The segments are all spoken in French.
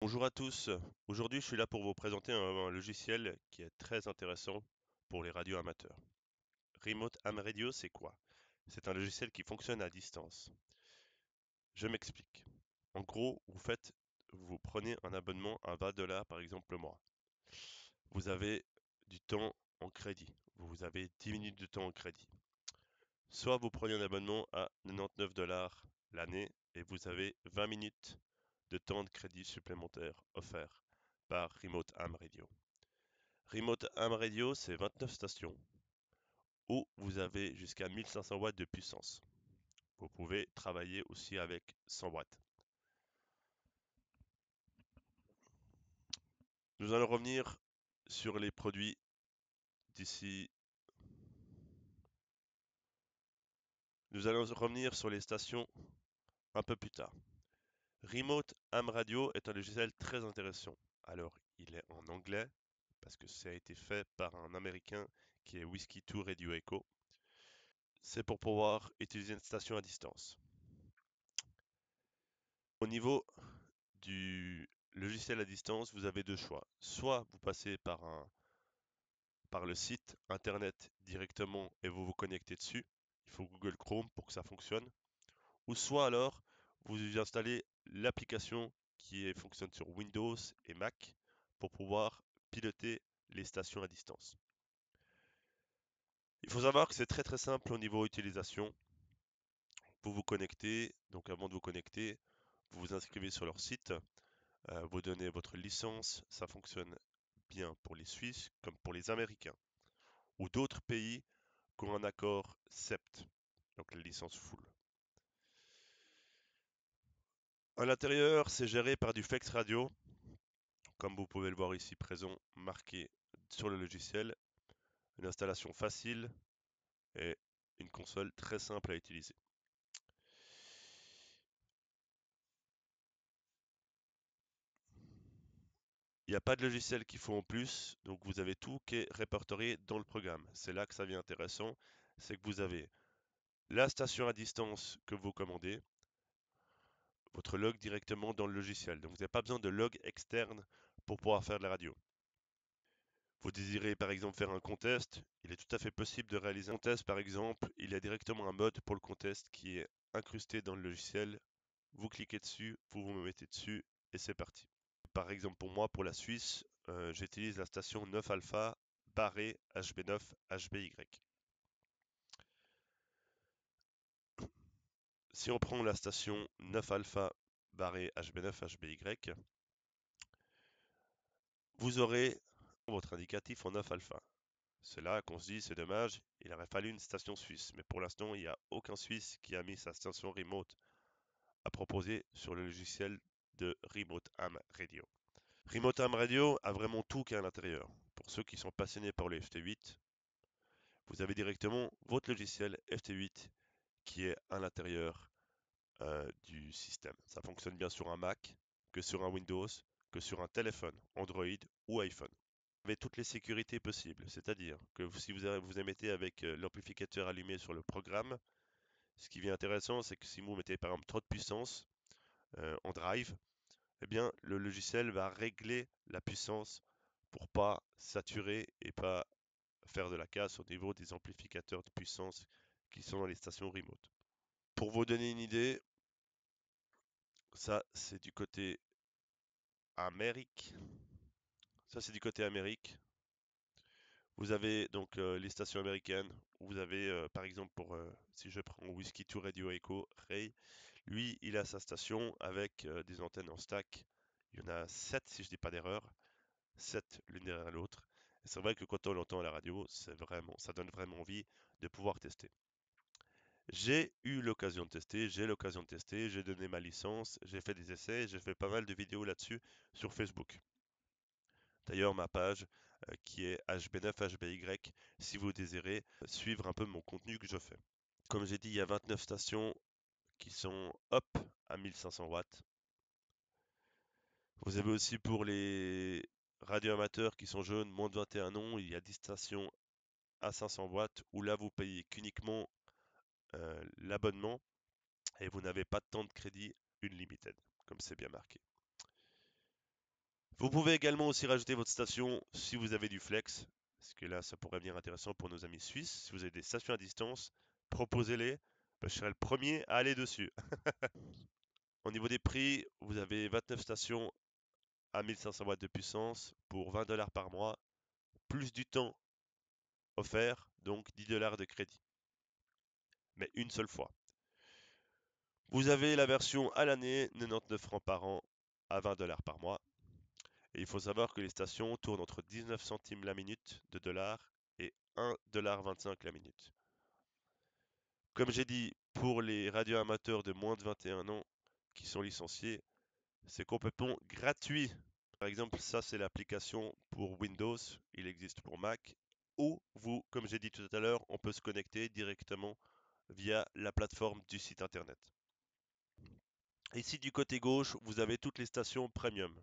Bonjour à tous. Aujourd'hui, je suis là pour vous présenter un logiciel qui est très intéressant pour les radios amateurs. Remote Ham Radio, c'est quoi? C'est un logiciel qui fonctionne à distance. Je m'explique. En gros, vous prenez un abonnement à 20 dollars par exemple le mois. Vous avez du temps en crédit. Vous avez 10 minutes de temps en crédit. Soit vous prenez un abonnement à 99 dollars l'année et vous avez 20 minutes de temps de crédit supplémentaire offert par Remote Ham Radio. Remote Ham Radio, c'est 29 stations où vous avez jusqu'à 1500 watts de puissance. Vous pouvez travailler aussi avec 100 watts. Nous allons revenir sur les produits d'ici. Nous allons revenir sur les stations un peu plus tard. Remote Ham Radio est un logiciel très intéressant. Alors, il est en anglais parce que ça a été fait par un Américain qui est Whiskey 2 Radio Echo. C'est pour pouvoir utiliser une station à distance. Au niveau du logiciel à distance, vous avez deux choix. Soit vous passez par le site internet directement et vous vous connectez dessus. Il faut Google Chrome pour que ça fonctionne. Ou soit alors vous installez l'application fonctionne sur Windows et Mac pour pouvoir piloter les stations à distance. Il faut savoir que c'est très simple au niveau utilisation. Vous vous connectez, donc avant de vous connecter, vous vous inscrivez sur leur site, vous donnez votre licence, ça fonctionne bien pour les Suisses comme pour les Américains ou d'autres pays qui ont un accord SEPT, donc la licence full. À l'intérieur, c'est géré par du Flex Radio, comme vous pouvez le voir ici présent, marqué sur le logiciel. Une installation facile et une console très simple à utiliser. Il n'y a pas de logiciel qu'il faut en plus, donc vous avez tout qui est répertorié dans le programme. C'est là que ça devient intéressant, c'est que vous avez la station à distance que vous commandez, votre log directement dans le logiciel. Donc vous n'avez pas besoin de log externe pour pouvoir faire de la radio. Vous désirez par exemple faire un contest, il est tout à fait possible de réaliser un contest par exemple, il y a directement un mode pour le contest qui est incrusté dans le logiciel. Vous cliquez dessus, vous vous mettez dessus et c'est parti. Par exemple pour moi, pour la Suisse, j'utilise la station 9 alpha barré HB9 HBY. Si on prend la station 9 alpha barré HB9 HBY, vous aurez votre indicatif en 9 alpha. C'est là qu'on se dit, c'est dommage, il aurait fallu une station suisse. Mais pour l'instant, il n'y a aucun Suisse qui a mis sa station remote à proposer sur le logiciel de Remote Ham Radio. Remote Ham Radio a vraiment tout qui est à l'intérieur. Pour ceux qui sont passionnés par le FT8, vous avez directement votre logiciel FT8 qui est à l'intérieur du système. Ça fonctionne bien sur un Mac, que sur un Windows, que sur un téléphone, Android ou iPhone. Vous avez toutes les sécurités possibles, c'est-à-dire que si vous émettez avec l'amplificateur allumé sur le programme, ce qui est intéressant, c'est que si vous mettez par exemple trop de puissance en drive, eh bien le logiciel va régler la puissance pour pas saturer et pas faire de la casse au niveau des amplificateurs de puissance qui sont dans les stations remote. Pour vous donner une idée, ça c'est du côté Amérique. Ça c'est du côté Amérique. Vous avez donc les stations américaines. Vous avez par exemple si je prends Whiskey 2 Radio Echo Ray, lui il a sa station avec des antennes en stack. Il y en a 7 si je dis pas d'erreur, 7 l'une derrière l'autre. Et c'est vrai que quand on l'entend à la radio, ça donne vraiment envie de pouvoir tester. J'ai eu l'occasion de tester, j'ai donné ma licence, j'ai fait des essais, j'ai fait pas mal de vidéos là-dessus sur Facebook. D'ailleurs, ma page qui est HB9HBY, si vous désirez suivre un peu mon contenu que je fais. Comme j'ai dit, il y a 29 stations qui sont up à 1500 watts. Vous avez aussi pour les radioamateurs qui sont jeunes, moins de 21 ans, il y a 10 stations à 500 watts où là vous payez qu'uniquement l'abonnement et vous n'avez pas de temps de crédit unlimited, comme c'est bien marqué. Vous pouvez également aussi rajouter votre station si vous avez du flex, parce que là, ça pourrait venir intéressant pour nos amis suisses. Si vous avez des stations à distance, proposez-les. Je serai le premier à aller dessus. Au niveau des prix, vous avez 29 stations à 1500 watts de puissance pour 20 dollars par mois, plus du temps offert, donc 10 dollars de crédit. Mais une seule fois. Vous avez la version à l'année, 99 francs par an à 20 dollars par mois. Et il faut savoir que les stations tournent entre 19 centimes la minute de dollars et 1,25$ la minute. Comme j'ai dit, pour les radioamateurs de moins de 21 ans qui sont licenciés, c'est complètement gratuit. Par exemple, ça c'est l'application pour Windows, il existe pour Mac, ou vous, comme j'ai dit tout à l'heure, on peut se connecter directement via la plateforme du site internet. Ici du côté gauche, vous avez toutes les stations premium.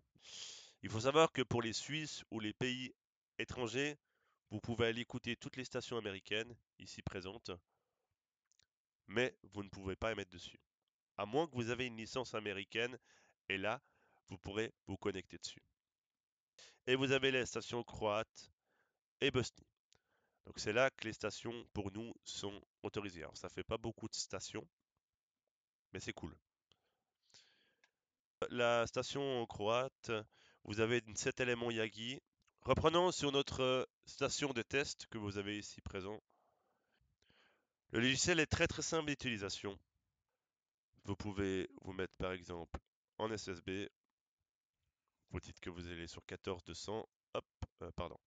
Il faut savoir que pour les Suisses ou les pays étrangers, vous pouvez aller écouter toutes les stations américaines ici présentes, mais vous ne pouvez pas émettre dessus. À moins que vous avez une licence américaine, et là, vous pourrez vous connecter dessus. Et vous avez les stations croates et bosnie. Donc c'est là que les stations pour nous sont autorisées. Alors ça fait pas beaucoup de stations, mais c'est cool. La station croate, vous avez une 7 éléments Yagi. Reprenons sur notre station de test que vous avez ici présent. Le logiciel est très simple d'utilisation. Vous pouvez vous mettre par exemple en SSB. Vous dites que vous allez sur 14200. Hop, pardon.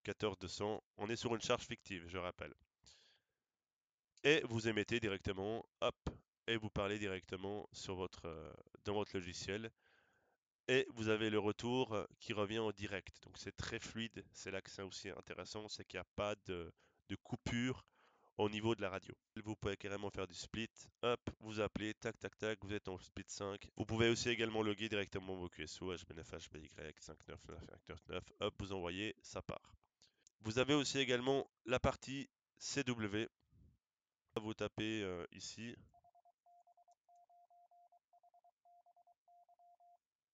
14200. On est sur une charge fictive, je rappelle. Et vous émettez directement, hop, et vous parlez directement sur dans votre logiciel. Et vous avez le retour qui revient en direct. Donc c'est très fluide. C'est là que c'est aussi intéressant, c'est qu'il n'y a pas de coupure au niveau de la radio. Vous pouvez carrément faire du split. Hop, vous appelez, tac, tac, tac, vous êtes en split 5. Vous pouvez aussi également loguer directement vos QSO, HB9, HBY, 599, 599. Hop, vous envoyez, ça part. Vous avez aussi également la partie CW. Vous tapez ici.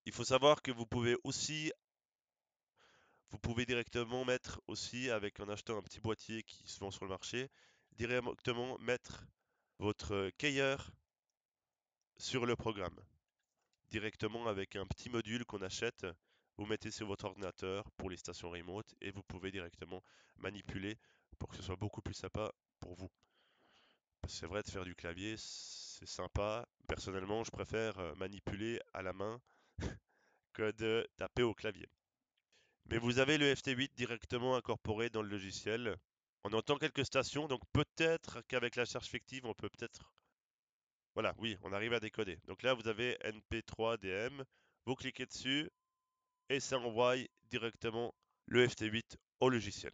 Il faut savoir que vous pouvez directement mettre aussi, en achetant un petit boîtier qui se vend sur le marché, directement mettre votre keyer sur le programme. Directement avec un petit module qu'on achète, vous mettez sur votre ordinateur pour les stations remote et vous pouvez directement manipuler pour que ce soit beaucoup plus sympa pour vous. C'est vrai de faire du clavier, c'est sympa. Personnellement, je préfère manipuler à la main que de taper au clavier. Mais vous avez le FT8 directement incorporé dans le logiciel. On entend quelques stations, donc peut-être qu'avec la charge fictive, on peut peut-être... Voilà, oui, on arrive à décoder. Donc là, vous avez NP3DM, vous cliquez dessus et ça envoie directement le FT8 au logiciel.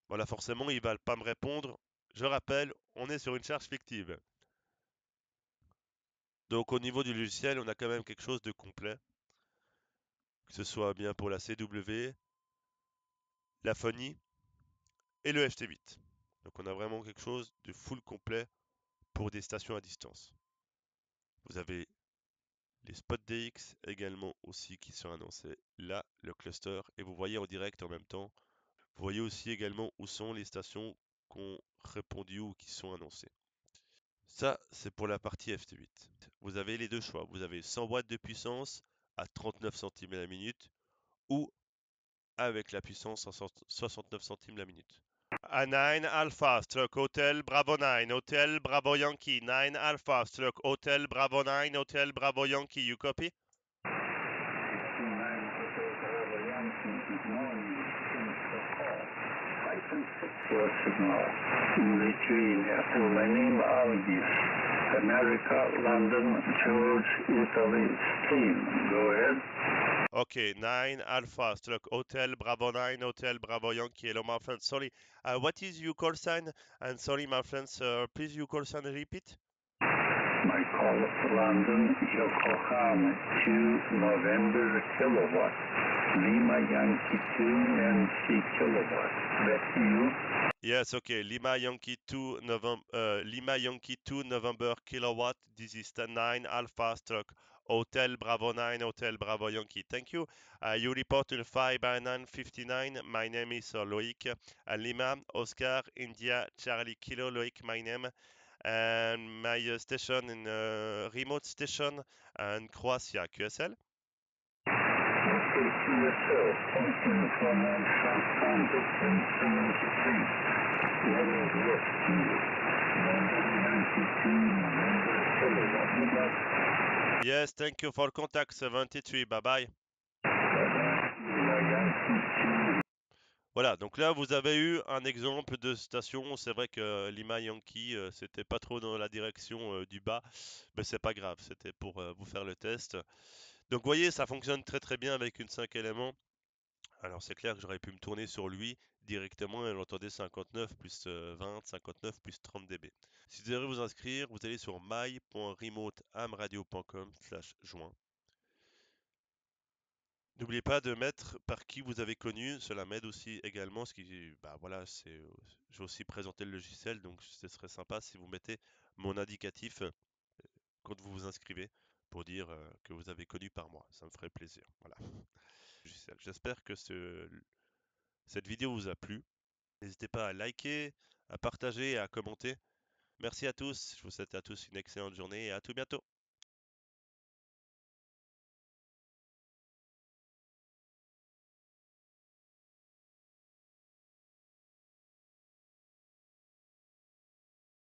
Voilà, forcément, il va pas me répondre. Je rappelle, on est sur une charge fictive. Donc au niveau du logiciel, on a quand même quelque chose de complet. Que ce soit bien pour la CW, la phonie et le FT8. Donc on a vraiment quelque chose de full complet pour des stations à distance. Vous avez les spots DX également aussi qui sont annoncés là, le cluster, et vous voyez en direct en même temps. Vous voyez aussi également où sont les stations qui ont répondu ou qui sont annoncées. Ça, c'est pour la partie FT8. Vous avez les deux choix. Vous avez 100 watts de puissance à 39 centimes la minute ou avec la puissance à 69 centimes la minute. A 9 Alpha, Stroke Hotel Bravo 9, Hotel Bravo Yankee, 9 Alpha, Stroke Hotel Bravo 9, Hotel Bravo Yankee, you copy? America, London, George, Italy, Spain. Go ahead. Okay, 9 Alpha, Stroke Hotel Bravo 9, Hotel Bravo Yankee. Hello, my friend. Sorry, what is your call sign? And sorry, my friends, please your call sign repeat. My call London, Yokohama, 2 November kilowatt. Lima Yankee 2 NC kilowatt. That's you. Yes, okay. Lima Yankee 2 November kilowatt. This is the 9 Alpha Stroke Hotel Bravo 9, Hotel Bravo Yankee. Thank you. You report to 5 by 959. My name is Loic. Lima, Oscar, India, Charlie Kilo, Loic, my name. And my station in remote station in Croatia, QSL. Okay, QSL, function from southbound distance 73. Level west to 192, November kilowatt. Yes, thank you for contact 73. Bye bye. Voilà, donc là vous avez eu un exemple de station. C'est vrai que Lima Yankee, c'était pas trop dans la direction du bas, mais c'est pas grave, c'était pour vous faire le test. Donc vous voyez, ça fonctionne très très bien avec une 5 éléments. Alors c'est clair que j'aurais pu me tourner sur lui directement et l'entendait 59 plus 20, 59 plus 30 dB. Si vous devez vous inscrire, vous allez sur my.remoteamradio.com/joint. N'oubliez pas de mettre par qui vous avez connu, cela m'aide aussi également, ce qui, bah voilà, je vais aussi présenter le logiciel, donc ce serait sympa si vous mettez mon indicatif quand vous vous inscrivez pour dire que vous avez connu par moi, ça me ferait plaisir, voilà. J'espère que cette vidéo vous a plu. N'hésitez pas à liker, à partager et à commenter. Merci à tous, je vous souhaite à tous une excellente journée et à tout bientôt.